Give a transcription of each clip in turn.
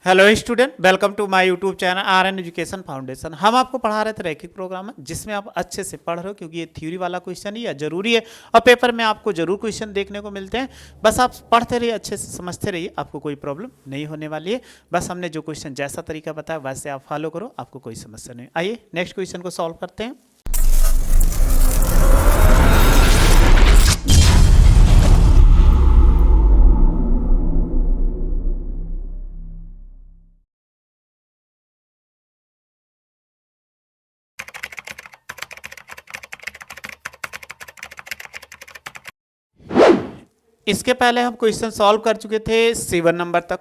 Hello student, welcome to my YouTube channel RN. Education foundation. हम आपको पढ़ा रहे थे रैखिक प्रोग्राम जिसमें आप अच्छे से पढ़ रहे हो, क्योंकि ये थ्योरी वाला क्वेश्चन ही है, जरूरी है और पेपर में आपको जरूर क्वेश्चन देखने को मिलते हैं। बस आप पढ़ते रहिए, अच्छे से समझते रहिए, आपको कोई प्रॉब्लम नहीं होने वाली है। बस हमने जो क्वेश्चन जैसा तरीका बताया वैसे आप फॉलो करो, आपको कोई समस्या नहीं। आइए नेक्स्ट क्वेश्चन को सॉल्व करते हैं। इसके पहले हम क्वेश्चन सॉल्व कर चुके थे 7 नंबर तक।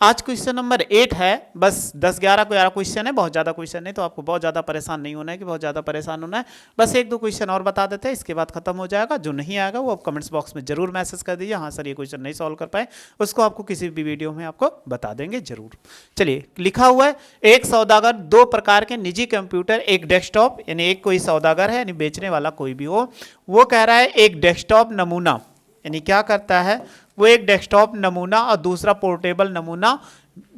आज क्वेश्चन नंबर 8 है। बस 10-11 को 11 क्वेश्चन है, बहुत ज़्यादा क्वेश्चन नहीं, तो आपको बहुत ज़्यादा परेशान नहीं होना है कि बहुत ज़्यादा परेशान होना है। बस 1-2 क्वेश्चन और बता देते हैं, इसके बाद खत्म हो जाएगा। जो नहीं आएगा वो आप कमेंट्स बॉक्स में जरूर मैसेज कर दीजिए, हाँ सर ये क्वेश्चन नहीं सॉल्व कर पाए, उसको आपको किसी भी वीडियो में आपको बता देंगे जरूर। चलिए, लिखा हुआ है एक सौदागर 2 प्रकार के निजी कंप्यूटर, एक डेस्कटॉप, यानी एक कोई सौदागर है, यानी बेचने वाला कोई भी हो, वो कह रहा है एक डेस्कटॉप नमूना, यानी क्या करता है वो एक डेस्कटॉप नमूना और दूसरा पोर्टेबल नमूना,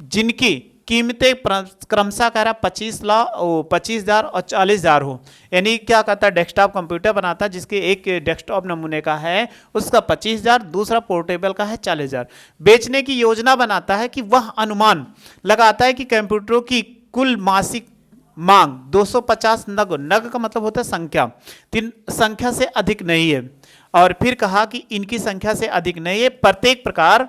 जिनकी कीमतें क्रमशः कह रहा 25,000 और 40,000 हो। यानी क्या करता है, डेस्कटॉप कंप्यूटर बनाता है जिसके एक डेस्कटॉप नमूने का है उसका 25,000, दूसरा पोर्टेबल का है 40,000। बेचने की योजना बनाता है कि वह अनुमान लगाता है कि कंप्यूटरों की कुल मासिक मांग 250 नग का मतलब होता है संख्या, संख्या से अधिक नहीं है। और फिर कहा कि इनकी संख्या से अधिक नहीं है, प्रत्येक प्रकार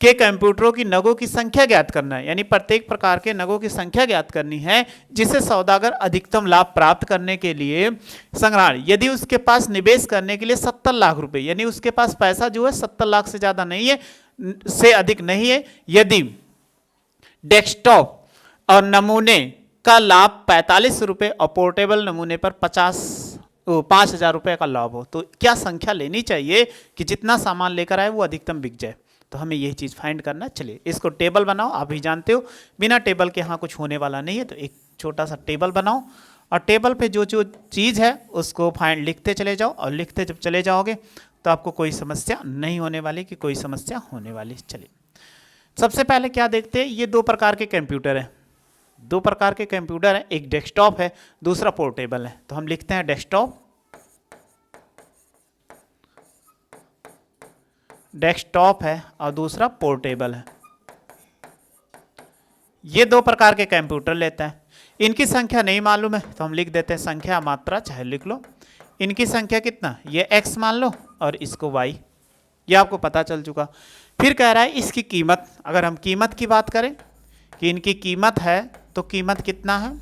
के कंप्यूटरों की नगों की संख्या ज्ञात करना है, यानी प्रत्येक प्रकार के नगों की संख्या ज्ञात करनी है, जिसे सौदागर अधिकतम लाभ प्राप्त करने के लिए संग्रहण, यदि उसके पास निवेश करने के लिए 70 लाख रुपए, यानी उसके पास पैसा जो है 70 लाख से ज्यादा नहीं है, से अधिक नहीं है, यदि डेस्कटॉप और नमूने का लाभ 45 रुपए और पोर्टेबल नमूने पर 5,000 रुपए का लाभ हो, तो क्या संख्या लेनी चाहिए कि जितना सामान लेकर आए वो अधिकतम बिक जाए। तो हमें यही चीज़ फाइंड करना। चलिए इसको टेबल बनाओ, आप भी जानते हो बिना टेबल के यहाँ कुछ होने वाला नहीं है, तो एक छोटा सा टेबल बनाओ और टेबल पे जो जो चीज़ है उसको फाइंड लिखते चले जाओ, और लिखते जब चले जाओगे तो आपको कोई समस्या नहीं होने वाली कि कोई समस्या होने वाली। चलिए सबसे पहले क्या देखते हैं, ये 2 प्रकार के कंप्यूटर हैं, 2 प्रकार के कंप्यूटर हैं, एक डेस्कटॉप है दूसरा पोर्टेबल है। तो हम लिखते हैं डेस्कटॉप है और दूसरा पोर्टेबल है। ये 2 प्रकार के कंप्यूटर लेते हैं, इनकी संख्या नहीं मालूम है तो हम लिख देते हैं संख्या मात्रा, चाहे लिख लो इनकी संख्या कितना, ये x मान लो और इसको y, ये आपको पता चल चुका। फिर कह रहा है इसकी कीमत, अगर हम कीमत की बात करें कि इनकी कीमत है तो कीमत कितना है,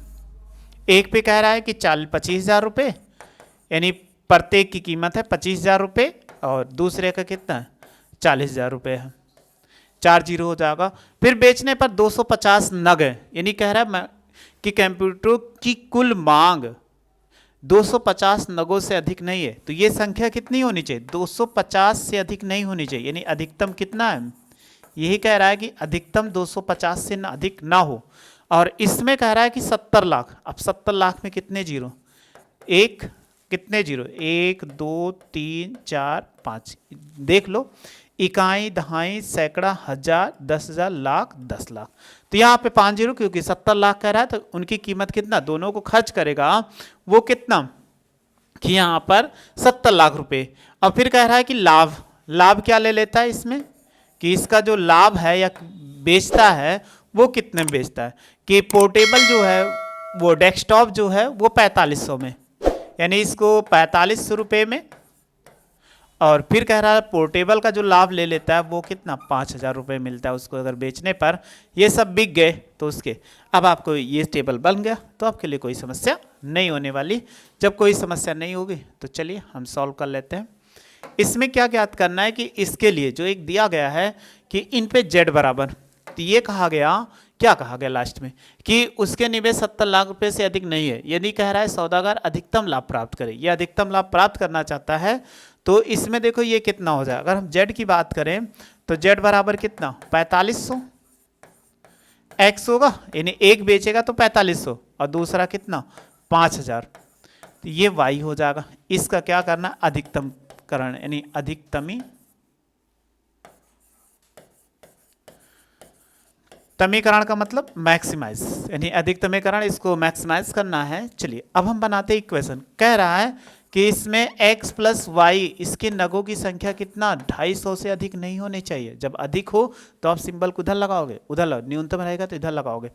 एक पे कह रहा है कि 25,000 रुपये, यानी प्रत्येक की कीमत है 25,000 रुपये, और दूसरे का कितना 40,000 रुपये है, 4 जीरो हो जाएगा। फिर बेचने पर 250 नग है, यानी कह रहा है कि कंप्यूटर की कुल मांग 250 नगों से अधिक नहीं है, तो ये संख्या कितनी होनी चाहिए, 250 से अधिक नहीं होनी चाहिए, यानी अधिकतम कितना है, यही कह रहा है कि अधिकतम 250 से अधिक ना हो। और इसमें कह रहा है कि 70 लाख, अब 70 लाख में कितने जीरो, एक कितने जीरो, 1 2 3 4 5, देख लो, इकाई दहाई सैकड़ा हजार 10,000 लाख 10 लाख, तो यहाँ पे 5 जीरो, क्योंकि 70 लाख कह रहा है तो उनकी कीमत कितना, दोनों को खर्च करेगा वो कितना कि यहाँ पर 70 लाख रुपए। और फिर कह रहा है कि लाभ क्या ले लेता है इसमें, कि इसका जो लाभ है या बेचता है वो कितने में बेचता है, कि पोर्टेबल जो है वो डेस्कटॉप जो है वो 4500 में, यानी इसको 4500 रुपये में, और फिर कह रहा है पोर्टेबल का जो लाभ ले लेता है वो कितना 5,000 रुपये मिलता है उसको, अगर बेचने पर ये सब बिक गए तो उसके। अब आपको ये टेबल बन गया तो आपके लिए कोई समस्या नहीं होने वाली। जब कोई समस्या नहीं होगी तो चलिए हम सॉल्व कर लेते हैं। इसमें क्या ज्ञात करना है कि इसके लिए जो एक दिया गया है कि इन पे जेड बराबर, तो ये कहा गया, क्या कहा गया लास्ट में कि उसके निवेश 70 लाख रुपए से अधिक नहीं है, यदि कह रहा है सौदागर अधिकतम लाभ प्राप्त करे, ये अधिकतम लाभ प्राप्त करना चाहता है, तो इसमें देखो ये कितना हो जाए, अगर हम जेड की बात करें तो जेड बराबर कितना 4500 एक्स होगा, यानी एक बेचेगा तो 4500 और दूसरा कितना 5,000, तो ये वाई हो जाएगा। इसका क्या करना, अधिकतम करण, यानी अधिकतमी तमीकरण का मतलब मैक्सिमाइज, यानी अधिकतमीकरण, इसको मैक्सिमाइज करना है। चलिए अब हम बनाते हैं इक्वेशन। कह रहा है कि इसमें x प्लस वाई, इसके नगों की संख्या कितना 250 से अधिक नहीं होनी चाहिए। जब अधिक हो तो आप सिंबल को उधर लगाओगे, उधर न्यूनतम रहेगा तो इधर लगाओगे।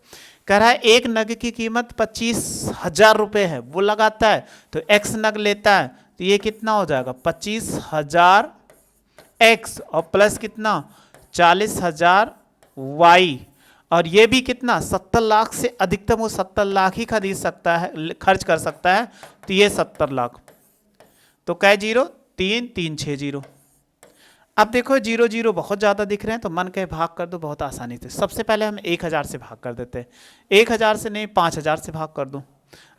कह रहा है एक नग की कीमत 25,000 रुपये है, वो लगाता है तो x नग लेता है, तो ये कितना हो जाएगा 25,000 x और प्लस कितना 40,000 y, और ये भी कितना 70 लाख से अधिकतम वो 70 लाख ही खरीद सकता है, खर्च कर सकता है, तो ये 70 लाख। तो कै जीरो 3 3 6 जीरो। अब देखो जीरो जीरो बहुत ज़्यादा दिख रहे हैं तो मन के भाग कर दो बहुत आसानी से। सबसे पहले हम 1000 से भाग कर देते हैं। 1000 से नहीं 5000 से भाग कर दो।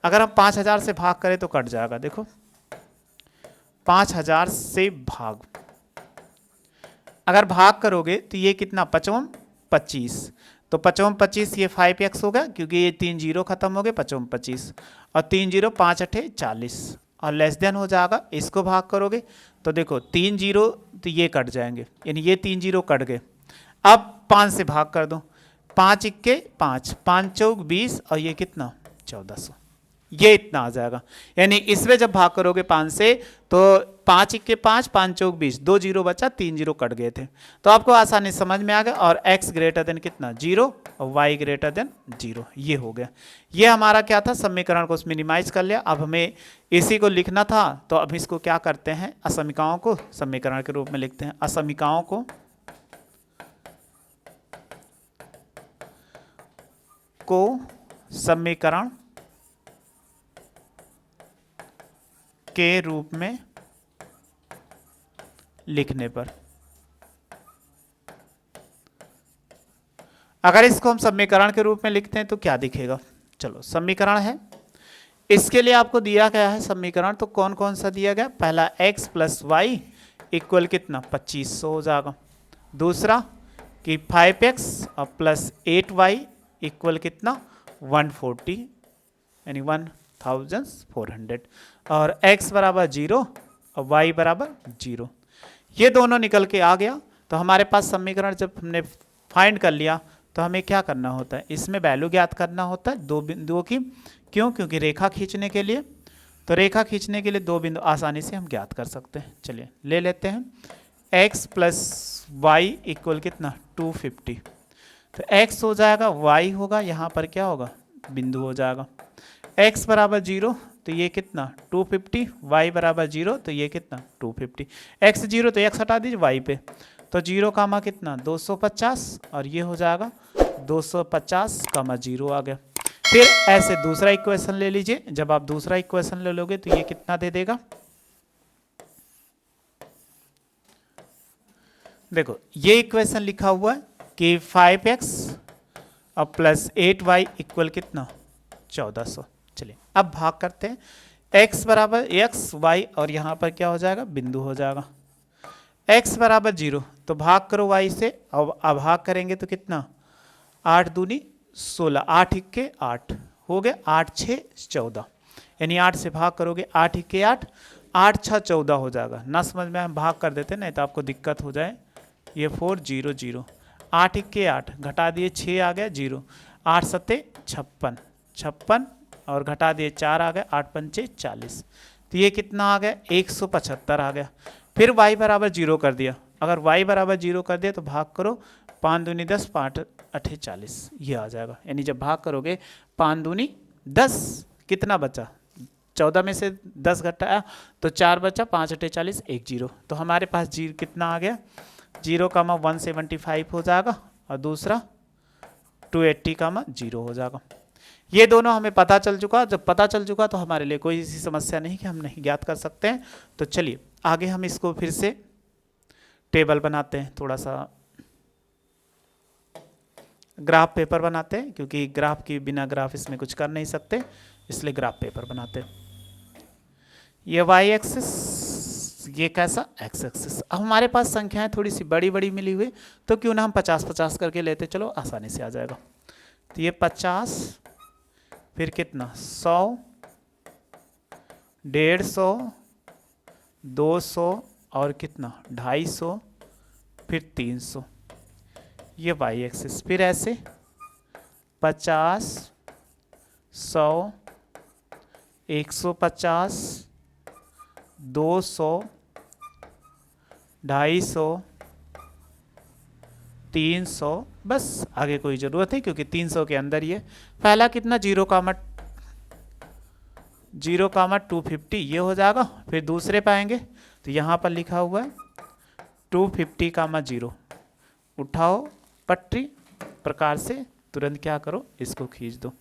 अगर हम 5000 से भाग करें तो कट जाएगा, देखो 5000 से भाग, अगर भाग करोगे तो ये कितना 55 25, तो 55 25 ये 5x हो गया क्योंकि ये 3 जीरो खत्म हो गए, 55 25 और 3 जीरो 5 अठे 40 और लेस देन हो जाएगा। इसको भाग करोगे तो देखो 3 जीरो तो ये कट जाएंगे, यानी ये 3 जीरो कट गए। अब 5 से भाग कर दो, 5 इक्के 5, 5 चौक 20 और ये कितना 1400, ये इतना आ जाएगा। यानी इसमें जब भाग करोगे 5 से तो 5 इक्के 5, 5 चौक 20, 2 जीरो बचा, 3 जीरो कट गए थे। तो आपको आसानी समझ में आ गया। और x ग्रेटर देन कितना 0 और y ग्रेटर देन 0, ये हो गया। ये हमारा क्या था, समीकरण को मिनिमाइज कर लिया। अब हमें इसी को लिखना था तो अब इसको क्या करते हैं, असमीकाओं को समीकरण के रूप में लिखते हैं। असमीकाओं को समीकरण के रूप में लिखने पर, अगर इसको हम समीकरण के रूप में लिखते हैं तो क्या दिखेगा। चलो समीकरण है, इसके लिए आपको दिया गया है समीकरण, तो कौन कौन सा दिया गया, पहला x प्लस वाई इक्वल कितना 2500 हो जाएगा। दूसरा कि 5x और प्लस 8y इक्वल कितना 140, यानी 1400, और x बराबर 0 और y बराबर 0। ये दोनों निकल के आ गया। तो हमारे पास समीकरण जब हमने फाइंड कर लिया तो हमें क्या करना होता है, इसमें वैल्यू ज्ञात करना होता है दो बिंदुओं की। क्यों, क्योंकि रेखा खींचने के लिए, तो रेखा खींचने के लिए दो बिंदु आसानी से हम ज्ञात कर सकते हैं। चलिए ले लेते हैं x प्लस वाई इक्वल कितना 250, तो x हो जाएगा, y होगा, यहाँ पर क्या होगा बिंदु हो जाएगा। x बराबर 0 तो ये कितना 250, y बराबर 0 तो ये कितना 250, x 0 तो x हटा दीजिए y पे, तो 0 कामा कितना 250 और ये हो जाएगा 250 कामा 0 आ गया। फिर ऐसे दूसरा इक्वेशन ले लीजिए। जब आप दूसरा इक्वेशन ले लोगे तो ये कितना दे देगा, देखो ये इक्वेशन लिखा हुआ है कि 5x और प्लस 8y इक्वल कितना 1400। चलिए अब भाग करते हैं, x बराबर x y और यहाँ पर क्या हो जाएगा बिंदु हो जाएगा। x बराबर 0 तो भाग करो y से, अब भाग करेंगे तो कितना 8 दूनी 16, 8 इक्के 8 हो गए, 8 6 14, यानी 8 से भाग करोगे 8 इक्के 8, 8 6 14 हो जाएगा। ना समझ में हम भाग कर देते नहीं तो आपको दिक्कत हो जाए। ये 4 0 0, 8 इक्के 8 घटा दिए 6 आ गया 0, 8 सत्ते 56 56 और घटा दिए 4 आ गया, 8 पंचे 40, तो ये कितना आ गया 175 आ गया। फिर y बराबर 0 कर दिया, अगर y बराबर 0 कर दिया तो भाग करो 5 दूनी 10 5 अठे 40, ये आ जाएगा। यानी जब भाग करोगे 5 दूनी 10, कितना बचा 14 में से 10 घटाया तो 4 बचा, 5 अठे 40 1 0, तो हमारे पास जी कितना आ गया 0 कामा 175 हो जाएगा और दूसरा 280 कामा 0 हो जाएगा। ये दोनों हमें पता चल चुका। जब पता चल चुका तो हमारे लिए कोई ऐसी समस्या नहीं कि हम नहीं ज्ञात कर सकते हैं। तो चलिए आगे हम इसको फिर से टेबल बनाते हैं, थोड़ा सा ग्राफ पेपर बनाते हैं, क्योंकि ग्राफ की बिना ग्राफ इसमें कुछ कर नहीं सकते, इसलिए ग्राफ पेपर बनाते हैं। ये वाई एक्सिस, ये कैसा एक्स एक्सिस। अब हमारे पास संख्याएं थोड़ी सी बड़ी बड़ी मिली हुई, तो क्यों ना हम 50 50 करके लेते, चलो आसानी से आ जाएगा। तो ये 50, फिर कितना 100, 150, 200 और कितना 250, फिर 300, ये वाई एक्सिस। फिर ऐसे 50, 100, 150, 200, 250, 300, बस आगे कोई ज़रूरत नहीं क्योंकि 300 के अंदर ये पहला कितना 0,250 ये हो जाएगा। फिर दूसरे पाएंगे तो यहाँ पर लिखा हुआ है 250, 0 उठाओ पट्टी प्रकार से तुरंत क्या करो इसको खींच दो।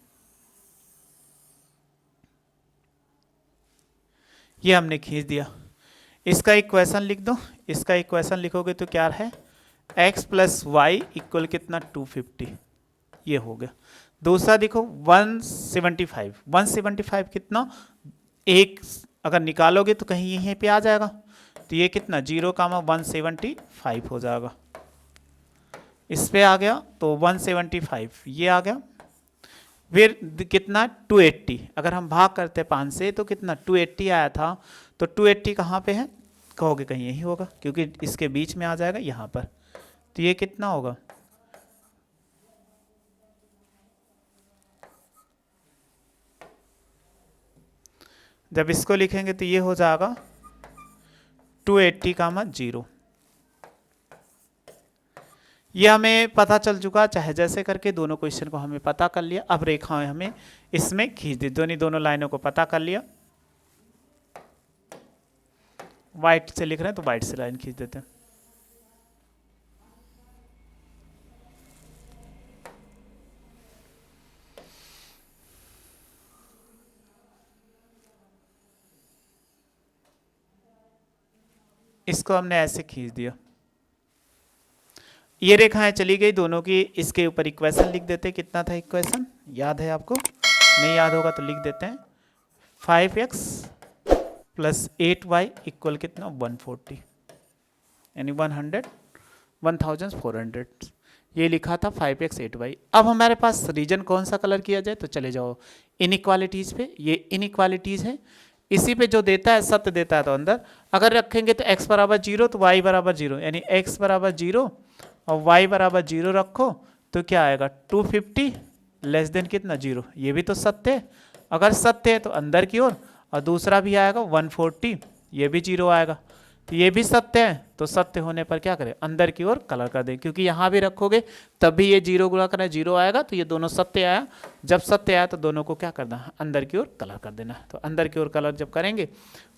ये हमने खींच दिया। इसका इक्वेशन लिख दो। इसका इक्वेशन लिखोगे तो क्या है x प्लस वाई इक्वल कितना 250 ये हो गया। दूसरा देखो 175, 175 कितना एक अगर निकालोगे तो कहीं यहीं पे आ जाएगा तो ये कितना 0,175 हो जाएगा। इस पे आ गया तो 175 ये आ गया। फिर कितना 280 अगर हम भाग करते 5 से तो कितना 280 आया था। तो 280 कहाँ पे है कहोगे कहीं यही होगा क्योंकि इसके बीच में आ जाएगा यहाँ पर। तो ये कितना होगा जब इसको लिखेंगे तो ये हो जाएगा 280, 0 ये हमें पता चल चुका। चाहे जैसे करके दोनों क्वेश्चन को हमें पता कर लिया। अब रेखाएं हमें इसमें खींच दी। दोनों लाइनों को पता कर लिया। वाइट से लिख रहे हैं तो वाइट से लाइन खींच देते हैं। इसको हमने ऐसे खींच दिया। ये रेखाएं चली गई दोनों की। इसके ऊपर इक्वेशन लिख देते हैं। कितना था इक्वेशन याद है आपको? नहीं याद होगा तो लिख देते हैं 5x प्लस 8y इक्वल कितना 140 यानी 1400 ये लिखा था 5x 8y। अब हमारे पास रीजन कौन सा कलर किया जाए तो चले जाओ इनइक्वालिटीज़ पे। ये इनइक्वालिटीज़ है। इसी पे जो देता है सत्य देता है तो अंदर अगर रखेंगे तो x बराबर 0 तो y बराबर 0 यानी x बराबर 0 और y बराबर 0 रखो तो क्या आएगा 250 लेस देन कितना 0। ये भी तो सत्य है। अगर सत्य है तो अंदर की ओर और दूसरा भी आएगा 140 ये भी 0 आएगा। तो ये भी सत्य है तो सत्य होने पर क्या करें अंदर की ओर कलर कर दें क्योंकि यहाँ भी रखोगे तब भी ये 0 गुणा करें 0 आएगा। तो ये दोनों सत्य आया। जब सत्य आया तो दोनों को क्या करना है अंदर की ओर कलर कर देना। तो अंदर की ओर कलर जब करेंगे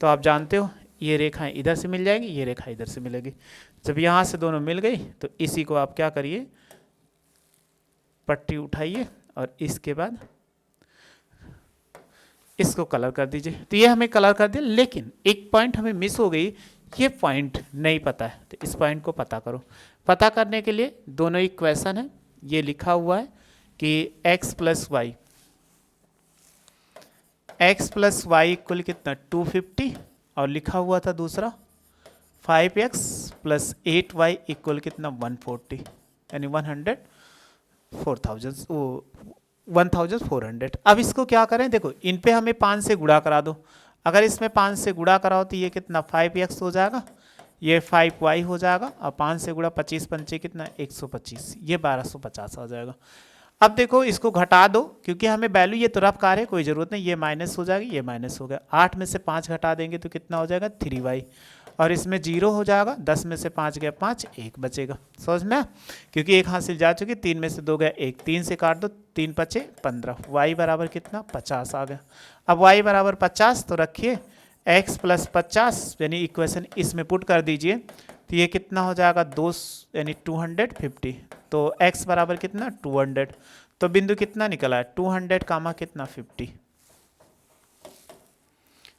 तो आप जानते हो ये रेखाएं इधर से मिल जाएंगी ये रेखा इधर से मिलेगी। जब यहाँ से दोनों मिल गई तो इसी को आप क्या करिए पट्टी उठाइए और इसके बाद इसको कलर कर दीजिए। तो ये हमें कलर कर दिया। लेकिन एक पॉइंट हमें मिस हो गई। ये पॉइंट नहीं पता है तो इस पॉइंट को पता करो। पता करने के लिए दोनों इक्वेशन है। ये लिखा हुआ है कि x प्लस वाई इक्वल कितना 250 और लिखा हुआ था दूसरा 5x प्लस 8y इक्वल कितना 140 यानी 1400। अब इसको क्या करें देखो इन पे हमें 5 से गुणा करा दो। अगर इसमें 5 से गुणा कराओ तो ये कितना 5x हो जाएगा ये 5y हो जाएगा और 5 से गुणा 25 पंचे कितना 125 ये 1250 आ जाएगा। अब देखो इसको घटा दो क्योंकि हमें वैल्यू ये तो रफ कार है कोई ज़रूरत नहीं। ये माइनस हो जाएगी ये माइनस हो गया। 8 में से 5 घटा देंगे तो कितना हो जाएगा 3y और इसमें 0 हो जाएगा। 10 में से 5 गया 5 1 बचेगा। समझ में क्योंकि एक हासिल जा चुकी 3 में से 2 गया 1 3 से काट दो 3 5 15 y बराबर कितना 50 आ गया। अब y बराबर 50 तो रखिए x प्लस 50 यानी इक्वेशन इसमें पुट कर दीजिए तो ये कितना हो जाएगा 2 यानी 250। तो x बराबर कितना 200 तो बिंदु कितना निकला है 200 कामा कितना 50।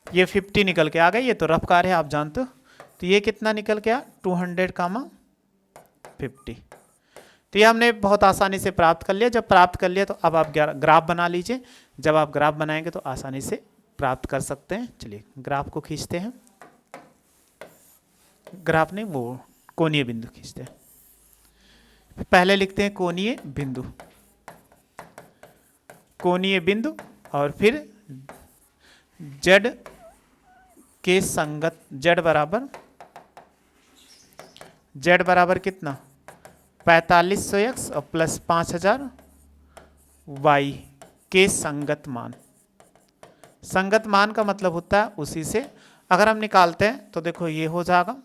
ये 50 निकल के आ गया। ये तो रफ कार है आप जानते हो। तो ये कितना निकल के आ 200 कामा 50। तो ये हमने बहुत आसानी से प्राप्त कर लिया। जब प्राप्त कर लिया तो अब आप ग्राफ बना लीजिए। जब आप ग्राफ बनाएंगे तो आसानी से प्राप्त कर सकते हैं। चलिए ग्राफ को खींचते हैं। ग्राफ नहीं वो कोणीय बिंदु खींचते हैं। पहले लिखते हैं कोणीय बिंदु और फिर z के संगत z बराबर कितना 4500x और प्लस 5000 y के संगत मान। संगत मान का मतलब होता है उसी से अगर हम निकालते हैं तो देखो ये हो जाएगा,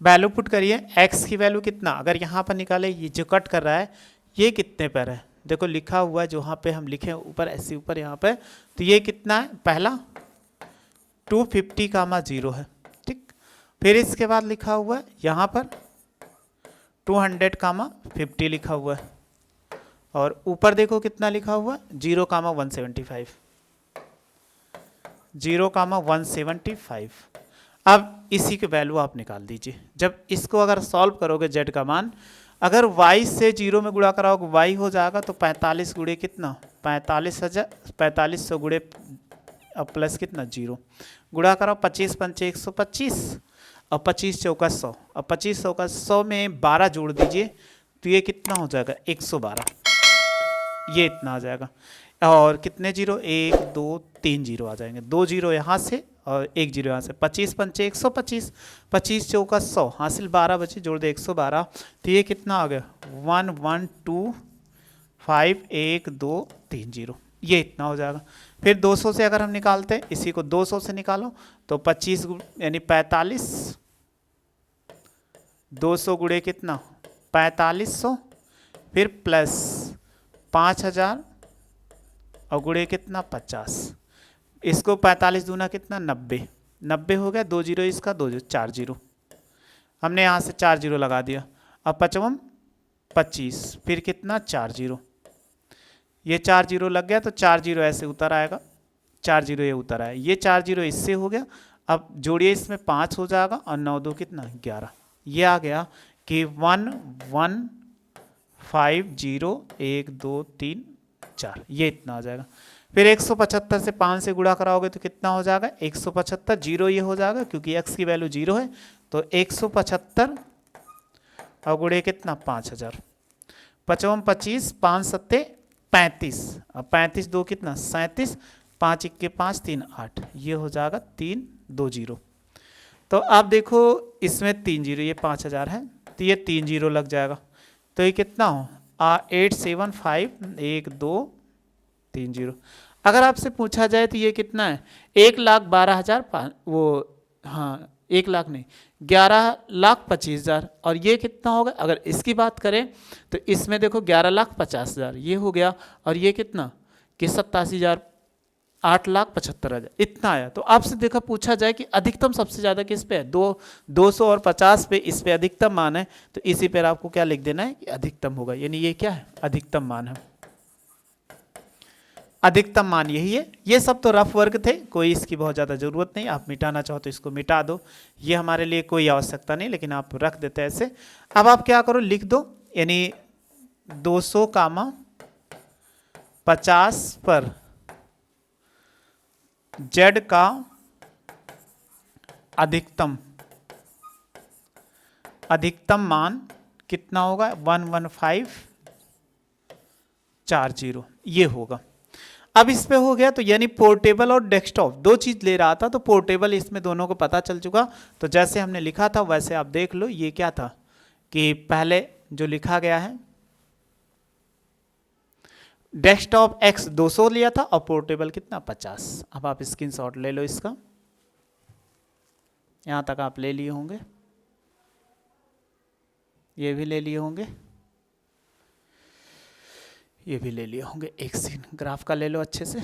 वैल्यू पुट करिए, x की वैल्यू कितना, अगर यहाँ पर निकाले ये जो कट कर रहा है ये कितने पर है, देखो लिखा हुआ है जो यहाँ पे हम लिखे ऊपर ऐसे ऊपर यहाँ पे, तो ये कितना है, पहला 250, 0 है, ठीक। फिर इसके बाद लिखा हुआ है यहाँ पर 200, 50 लिखा हुआ है, और ऊपर देखो कितना लिखा हुआ है 0, 175, 0, 175। अब इसी की वैल्यू आप निकाल दीजिए। जब इसको अगर सॉल्व करोगे z का मान, अगर y से 0 में गुणा कराओगे y हो जाएगा, तो 45 गुणे कितना, 4500 गुणे प्लस कितना 0, गुणा कराओ 25 पंचे 125 और 25 चौका 100, और 25 चौका 100 में 12 जोड़ दीजिए तो ये कितना हो जाएगा 112, ये इतना आ जाएगा। और कितने जीरो, 1 2 3 जीरो आ जाएंगे, 2 जीरो यहाँ से और 1 जीरो यहाँ से, 25 पंचे 125, 25 चौका 100, हासिल 12 बचे, जोड़ दे 112, तो ये कितना आ गया 1 1 2 5 1 2 3 जीरो, ये इतना हो जाएगा। फिर 200 से अगर हम निकालते हैं, इसी को 200 से निकालो तो 25 यानी 45, 200 गुणे कितना 4500, फिर प्लस 5000 और गुणे कितना 50, इसको 45 दूना कितना 90, 90 हो गया, 2 जीरो इसका, 2 जीरो 4 जीरो, हमने यहाँ से 4 जीरो लगा दिया। अब 55 25, फिर कितना 4 जीरो, ये 4 जीरो लग गया तो 4 जीरो ऐसे उतर आएगा, 4 जीरो ये उतर आया, ये 4 जीरो इससे हो गया। अब जोड़िए इसमें 5 हो जाएगा और 9 2 कितना 11, ये आ गया कि 1 1 5 0 1 2 3 4, ये इतना आ जाएगा। फिर 175 से 5 से गुणा कराओगे तो कितना हो जाएगा 175, जीरो ये हो जाएगा क्योंकि x की वैल्यू 0 है, तो 175 और गुणे कितना 5000, 55 25 5 सत्ते 35, अब 35 2 कितना 37, 5 1 5 3 8, ये हो जाएगा 3 2 जीरो। तो आप देखो इसमें 3 जीरो, ये 5000 है तो ये 3 जीरो लग जाएगा, तो ये कितना हो 875 1 2 3 जीरो। अगर आपसे पूछा जाए तो ये कितना है 1,12,000, वो हाँ 1 लाख नहीं 11,25,000, और ये कितना होगा, अगर इसकी बात करें तो इसमें देखो 11,50,000 ये हो गया, और ये कितना कि 87,000, 8,75,000 इतना आया। तो आपसे देखा पूछा जाए कि अधिकतम सबसे ज़्यादा किस पे है, 200 और 50 पे, इस पे अधिकतम मान है, तो इसी पर आपको क्या लिख देना है कि अधिकतम होगा, यानी ये क्या है अधिकतम मान है, अधिकतम मान यही है। ये सब तो रफ वर्क थे, कोई इसकी बहुत ज़्यादा ज़रूरत नहीं, आप मिटाना चाहो तो इसको मिटा दो, ये हमारे लिए कोई आवश्यकता नहीं, लेकिन आप रख देते हैं ऐसे। अब आप क्या करो लिख दो, यानी 200 कामा 50 पर z का अधिकतम मान कितना होगा 11540, ये होगा। अब इस पे हो गया, तो यानी पोर्टेबल और डेस्कटॉप दो चीज ले रहा था, तो पोर्टेबल इसमें दोनों को पता चल चुका। तो जैसे हमने लिखा था वैसे आप देख लो, ये क्या था कि पहले जो लिखा गया है डेस्कटॉप x 200 लिया था और पोर्टेबल कितना 50। अब आप स्क्रीनशॉट ले लो इसका, यहां तक आप ले लिए होंगे, ये भी ले लिए होंगे, ये भी ले लिए होंगे, एक सीन ग्राफ का ले लो अच्छे से।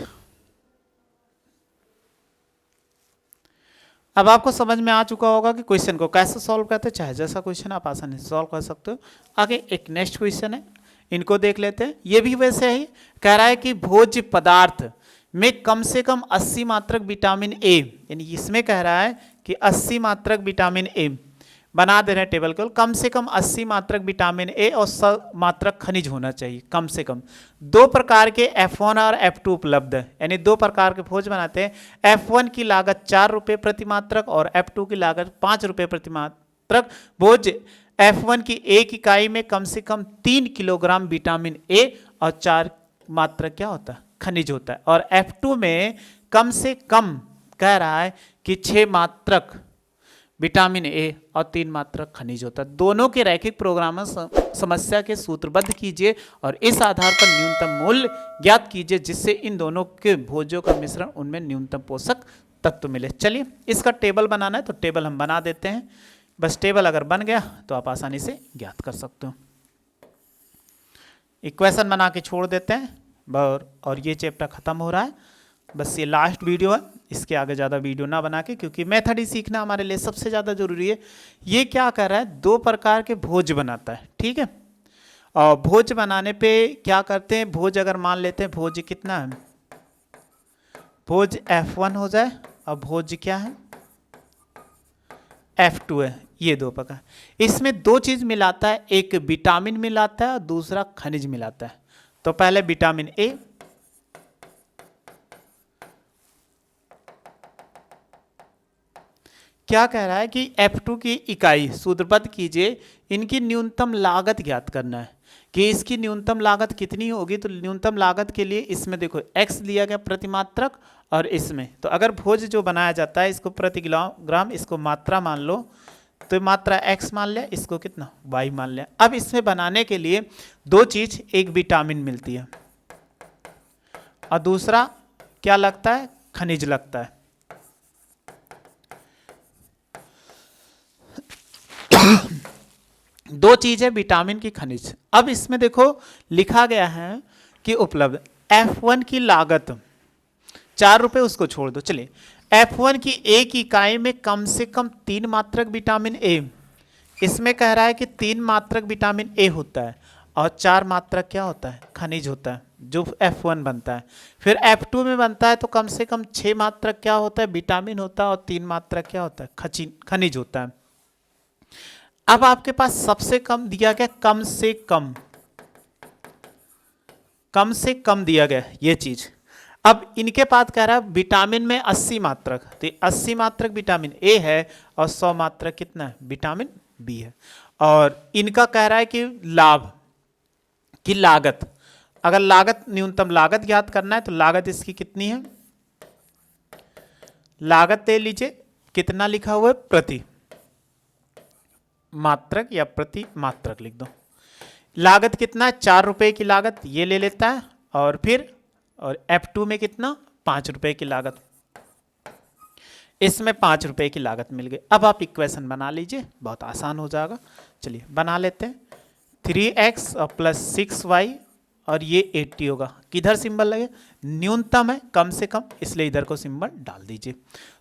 अब आपको समझ में आ चुका होगा कि क्वेश्चन को कैसे सॉल्व करते हैं, चाहे जैसा क्वेश्चन आप आसानी से सॉल्व कर सकते हो। आगे एक नेक्स्ट क्वेश्चन है, इनको देख लेते हैं। ये भी वैसे ही कह रहा है कि भोज्य पदार्थ में कम से कम 80 मात्रक विटामिन ए, यानी इसमें कह रहा है कि 80 मात्रक विटामिन ए बना दे रहे हैं टेबल को, कम से कम 80 मात्रक विटामिन ए और 100 मात्रक खनिज होना चाहिए कम से कम। दो प्रकार के F1 और F2 उपलब्ध है, यानी दो प्रकार के भोज बनाते हैं। F1 की लागत 4 रुपये प्रति मात्रक और F2 की लागत 5 रुपये प्रति मात्रक। भोज F1 की एक इकाई में कम से कम 3 किलोग्राम विटामिन ए और 4 मात्रक क्या होता है खनिज होता है, और F2 में कम से कम कह रहा है कि 6 मात्रक विटामिन ए और 3 मात्रक खनिज होता है। दोनों के रैखिक प्रोग्राम समस्या के सूत्रबद्ध कीजिए और इस आधार पर न्यूनतम मूल्य ज्ञात कीजिए जिससे इन दोनों के भोजों का मिश्रण उनमें न्यूनतम पोषक तत्व मिले। चलिए इसका टेबल बनाना है तो टेबल हम बना देते हैं। बस टेबल अगर बन गया तो आप आसानी से ज्ञात कर सकते हो। इक्वेशन बना के छोड़ देते हैं और ये चैप्टर खत्म हो रहा है। बस ये लास्ट वीडियो है, इसके आगे ज़्यादा वीडियो ना बना के, क्योंकि मेथड ही सीखना हमारे लिए सबसे ज़्यादा जरूरी है। ये क्या कर रहा है, 2 प्रकार के भोज बनाता है, ठीक है। और भोज बनाने पे क्या करते हैं, भोज अगर मान लेते हैं भोज कितना है, भोज F1 हो जाए और भोज क्या है F2 है, ये 2 प्रकार। इसमें 2 चीज़ मिलाता है, एक विटामिन मिलाता है और दूसरा खनिज मिलाता है। तो पहले विटामिन ए, क्या कह रहा है कि F2 की इकाई सूत्रबद्ध कीजिए, इनकी न्यूनतम लागत ज्ञात करना है कि इसकी न्यूनतम लागत कितनी होगी। तो न्यूनतम लागत के लिए इसमें देखो x दिया गया प्रतिमात्रक और इसमें, तो अगर भोज जो बनाया जाता है इसको प्रति किलोग्राम, इसको मात्रा मान लो, तो मात्रा x मान लिया, इसको कितना y मान लिया। अब इसमें बनाने के लिए 2 चीज, एक विटामिन मिलती है और दूसरा क्या लगता है, खनिज लगता है। दो चीज है, विटामिन की खनिज। अब इसमें देखो लिखा गया है कि उपलब्ध F1 की लागत 4 रुपए, उसको छोड़ दो। चलिए F1 की एक इकाई में कम से कम 3 मात्रक विटामिन ए, इसमें कह रहा है कि 3 मात्रक विटामिन ए होता है और 4 मात्रक क्या होता है, खनिज होता है, जो F1 बनता है। फिर F2 में बनता है तो कम से कम 6 मात्रक क्या होता है, विटामिन होता है और 3 मात्रक क्या होता है, खनिज होता है। अब आपके पास सबसे कम दिया गया, कम से कम दिया गया ये चीज। अब इनके पास कह रहा है विटामिन में 80 मात्रक, तो 80 मात्रक विटामिन ए है और 100 मात्रक कितना है, विटामिन बी है। और इनका कह रहा है कि लाभ की लागत, अगर लागत न्यूनतम लागत ज्ञात करना है तो लागत इसकी कितनी है, लागत ले लीजिए, कितना लिखा हुआ है, प्रति मात्रक या प्रति मात्रक लिख दो। लागत कितना है, 4 रुपए की लागत ये ले लेता है और फिर F2 में कितना, 5 रुपए की लागत, इसमें 5 रुपए की लागत मिल गई। अब आप इक्वेशन बना लीजिए, बहुत आसान हो जाएगा। चलिए बना लेते हैं। 3x और प्लस 6y और ये 80 होगा, किधर सिंबल लगे, न्यूनतम है, कम से कम, इसलिए इधर को सिंबल डाल दीजिए।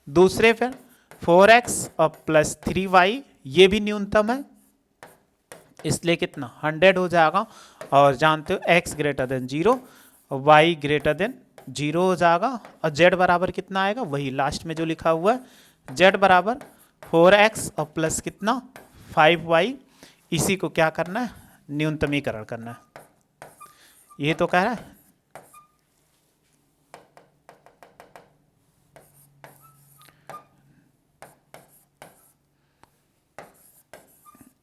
दूसरे फिर 4x और प्लस 3y, ये भी न्यूनतम है, इसलिए कितना 100 हो जाएगा। और जानते हो x ग्रेटर देन 0 और y ग्रेटर देन 0 हो जाएगा। और z बराबर कितना आएगा, वही लास्ट में जो लिखा हुआ है, z बराबर 4x और प्लस कितना 5y। इसी को क्या करना है, न्यूनतमीकरण करना है। ये तो कह रहा है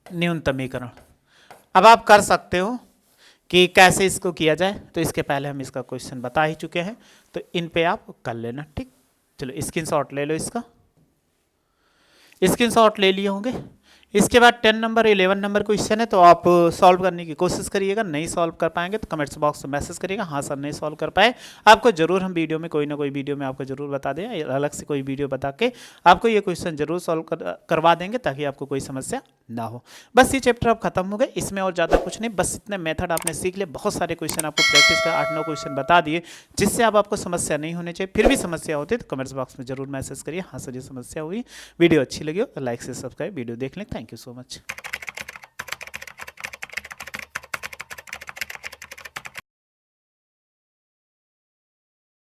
न्यूनतमीकरण। अब आप कर सकते हो कि कैसे इसको किया जाए, तो इसके पहले हम इसका क्वेश्चन बता ही चुके हैं, तो इन पे आप कर लेना, ठीक। चलो स्क्रीनशॉट ले लो, इसका स्क्रीनशॉट ले लिए होंगे। इसके बाद 10 नंबर 11 नंबर क्वेश्चन है, तो आप सॉल्व करने की कोशिश करिएगा। नहीं सॉल्व कर पाएंगे तो कमेंट्स बॉक्स में मैसेज करिएगा, हाँ सर नहीं सॉल्व कर पाए। आपको जरूर हम वीडियो में, कोई ना कोई वीडियो में आपको जरूर बता दें, अलग से कोई वीडियो बता के आपको ये क्वेश्चन जरूर सॉल्व करवा देंगे, ताकि आपको कोई समस्या ना हो। बस ये चैप्टर अब खत्म हो गए, इसमें और ज़्यादा कुछ नहीं, बस इतने मेथड आपने सीख लिए। बहुत सारे क्वेश्चन आपको प्रैक्टिस कर 8-9 क्वेश्चन बता दिए, जिससे अब आपको समस्या नहीं होनी चाहिए। फिर भी समस्या होती है तो कमेंट्स बॉक्स में जरूर मैसेज करिए, हाँ सर ये समस्या हुई। वीडियो अच्छी लगी हो तो लाइक से सब्सक्राइब वीडियो देख लें। Thank you so much.